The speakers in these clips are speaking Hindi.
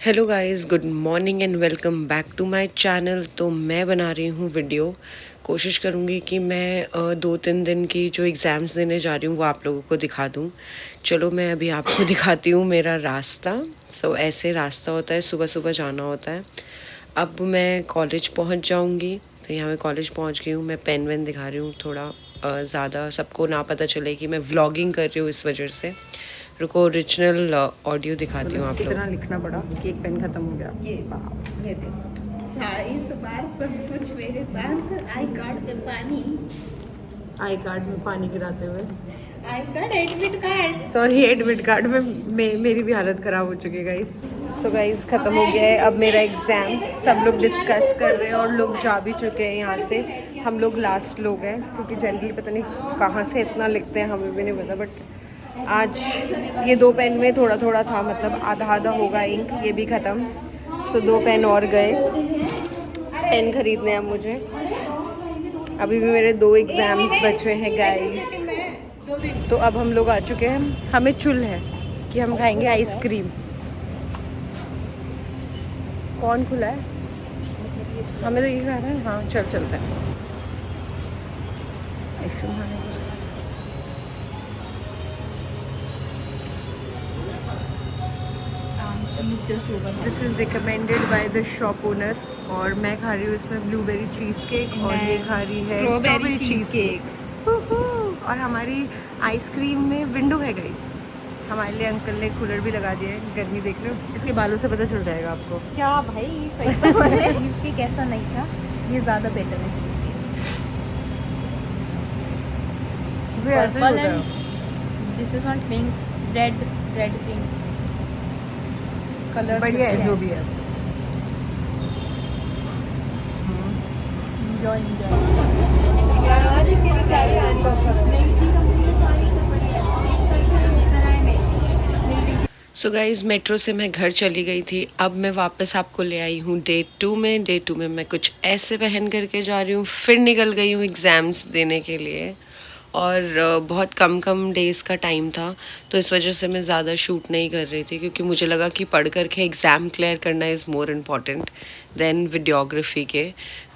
Hello guys, good morning and welcome back to my channel. तो मैं बना रही हूँ वीडियो। कोशिश करूँगी कि मैं 2-3 दिन की जो एग्ज़ाम्स देने जा रही हूँ वो आप लोगों को दिखा दूँ। चलो मैं अभी आपको दिखाती हूँ मेरा रास्ता। ऐसे रास्ता होता है, सुबह सुबह जाना होता है। अब मैं कॉलेज पहुँच जाऊँगी। तो यहाँ मैं कॉलेज पहुँच गई हूँ। मैं पेन वेन दिखा रही हूँ थोड़ा ज़्यादा सबको ना पता चले कि मैं व्लॉगिंग कर रही हूँ इस वजह से। रुको, ओरिजिनल ऑडियो दिखाती हूँ आप लोगों कितना को। लिखना पड़ा कि एक पेन खत्म हो गया। ये देखो इस बार सब कुछ मेरे साथ। आई कार्ड पे पानी, आई कार्ड में पानी गिराते हुए, I card admit card. Sorry admit card में मेरी भी हालत ख़राब हो चुकी है गाइस। सो गाइस ख़त्म हो गया है अब मेरा एग्ज़ाम। सब लोग डिस्कस कर रहे हैं और लोग जा भी चुके हैं यहाँ से। हम लोग लास्ट लोग हैं क्योंकि जनरली पता नहीं कहाँ से इतना लिखते हैं, हमें भी नहीं पता। बट आज ये 2 पेन में थोड़ा थोड़ा था, मतलब आधा आधा होगा इंक, ये भी ख़त्म। सो 2 पेन और गए। पेन खरीदने हैं मुझे। अभी भी मेरे 2 एग्ज़ाम्स बचे हैं गाइस। तो अब हम लोग आ चुके हैं। हमें चुल है कि हम खाएंगे आइसक्रीम। कौन खुला है? हमें तो ये खाना है। हाँ चल चलते हैं आइसक्रीम खाने। This is recommended by the shop owner और मैं खा रही हूँ इसमें ब्लूबेरी चीज़ केक और ये खा रही है स्ट्रॉबेरी चीज़ केक। और हमारी आइसक्रीम में विंडो है गई। हमारे लिए अंकल ने कूलर भी लगा दिया है। गर्मी देख रहे हो, इसके बालों से पता चल जाएगा आपको। क्या भाई सही तो है। चीज के कैसा नहीं था, ये ज्यादा बेटर है चीज भी ऐसे ही होता है। के। This is not pink, red pink colour. बढ़िया है जो भी है। एंजॉय सो गाइज़, मेट्रो से मैं घर चली गई थी। अब मैं वापस आपको ले आई हूँ डे 2 में। डे 2 में मैं कुछ ऐसे पहन करके जा रही हूँ। फिर निकल गई हूँ एग्ज़ाम्स देने के लिए। और बहुत कम कम डेज़ का टाइम था, तो इस वजह से मैं ज़्यादा शूट नहीं कर रही थी क्योंकि मुझे लगा कि पढ़ कर के एग्ज़ाम क्लियर करना is more important than videography के।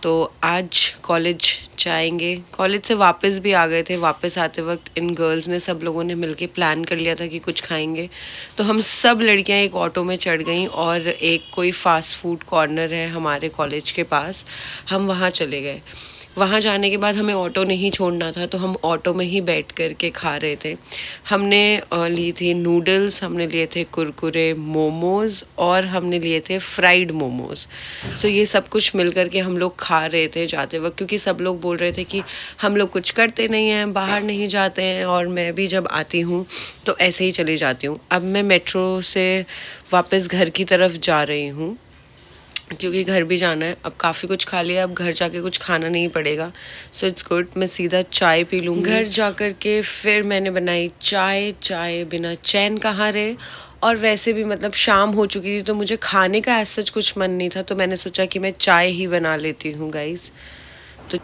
तो आज कॉलेज जाएंगे। कॉलेज से वापस भी आ गए थे। वापस आते वक्त इन गर्ल्स ने, सब लोगों ने मिलके प्लान कर लिया था कि कुछ खाएंगे। तो हम सब लड़कियां एक ऑटो में चढ़ गईं और एक कोई फ़ास्ट फूड कॉर्नर है हमारे कॉलेज के पास, हम वहाँ चले गए। वहाँ जाने के बाद हमें ऑटो नहीं छोड़ना था, तो हम ऑटो में ही बैठ कर के खा रहे थे। हमने ली थी नूडल्स, हमने लिए थे कुरकुरे, मोमोज़ और हमने लिए थे फ्राइड मोमोज़। सो ये सब कुछ मिल कर के हम लोग खा रहे थे जाते वक्त, क्योंकि सब लोग बोल रहे थे कि हम लोग कुछ करते नहीं हैं, बाहर नहीं जाते हैं, और मैं भी जब आती हूँ तो ऐसे ही चली जाती हूँ। अब मैं मेट्रो से वापस घर की तरफ जा रही हूँ क्योंकि घर भी जाना है। अब काफ़ी कुछ खा लिया, अब घर जाके कुछ खाना नहीं पड़ेगा। So it's good. मैं सीधा चाय पी लूँगी। घर जा कर के फिर मैंने बनाई चाय। चाय बिना चैन कहाँ रहे। और वैसे भी मतलब शाम हो चुकी थी, तो मुझे खाने का ऐसा कुछ मन नहीं था, तो मैंने सोचा कि मैं चाय ही बना लेती हूँ गाइस। तो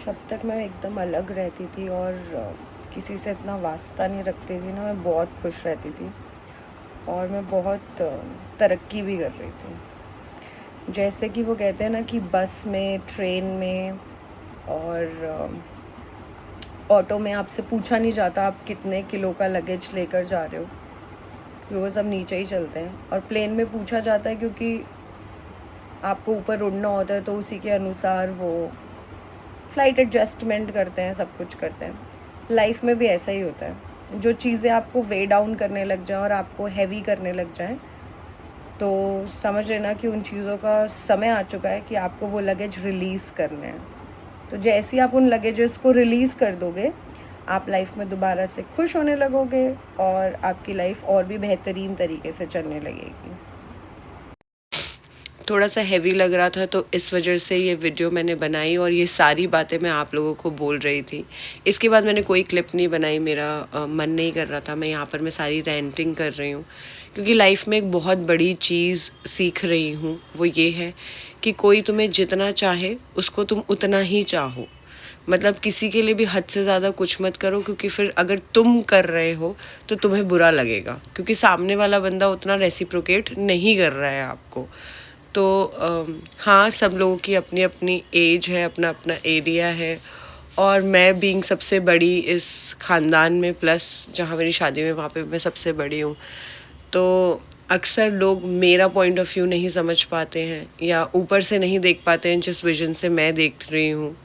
जब तक मैं एकदम अलग रहती थी और किसी से इतना वास्ता नहीं रखती थी ना, मैं बहुत खुश रहती थी और मैं बहुत तरक्की भी कर रही थी। जैसे कि वो कहते हैं ना कि बस में, ट्रेन में और ऑटो में आपसे पूछा नहीं जाता आप कितने किलो का लगेज लेकर जा रहे हो, क्योंकि वो सब नीचे ही चलते हैं। और प्लेन में पूछा जाता है क्योंकि आपको ऊपर उड़ना होता है, तो उसी के अनुसार वो फ़्लाइट एडजस्टमेंट करते हैं, सब कुछ करते हैं। लाइफ में भी ऐसा ही होता है। जो चीज़ें आपको वे डाउन करने लग जाएँ और आपको हैवी करने लग जाएँ, तो समझ लेना कि उन चीज़ों का समय आ चुका है कि आपको वो लगेज रिलीज़ करने हैं। तो जैसे ही आप उन लगेजेस को रिलीज़ कर दोगे, आप लाइफ में दोबारा से खुश होने लगोगे और आपकी लाइफ और भी बेहतरीन तरीके से चलने लगेगी। थोड़ा सा हैवी लग रहा था, तो इस वजह से ये वीडियो मैंने बनाई और ये सारी बातें मैं आप लोगों को बोल रही थी। इसके बाद मैंने कोई क्लिप नहीं बनाई, मेरा मन नहीं कर रहा था। मैं यहाँ पर मैं सारी रेंटिंग कर रही हूँ क्योंकि लाइफ में एक बहुत बड़ी चीज़ सीख रही हूँ, वो ये है कि कोई तुम्हें जितना चाहे उसको तुम उतना ही चाहो। मतलब किसी के लिए भी हद से ज़्यादा कुछ मत करो, क्योंकि फिर अगर तुम कर रहे हो तो तुम्हें बुरा लगेगा, क्योंकि सामने वाला बंदा उतना रेसिप्रोकेट नहीं कर रहा है आपको। तो हाँ, सब लोगों की अपनी अपनी एज है, अपना अपना एरिया है, और मैं बीइंग सबसे बड़ी इस ख़ानदान में, प्लस जहाँ मेरी शादी में वहाँ पे मैं सबसे बड़ी हूँ, तो अक्सर लोग मेरा पॉइंट ऑफ व्यू नहीं समझ पाते हैं या ऊपर से नहीं देख पाते हैं जिस विजन से मैं देख रही हूँ।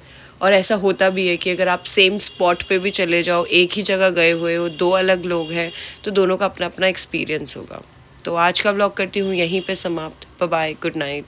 और ऐसा होता भी है कि अगर आप सेम स्पॉट पे भी चले जाओ, एक ही जगह गए हुए हो, दो अलग लोग हैं, तो दोनों का अपना अपना एक्सपीरियंस होगा। तो आज का व्लॉग करती हूँ यहीं पे समाप्त। Bye bye, good night.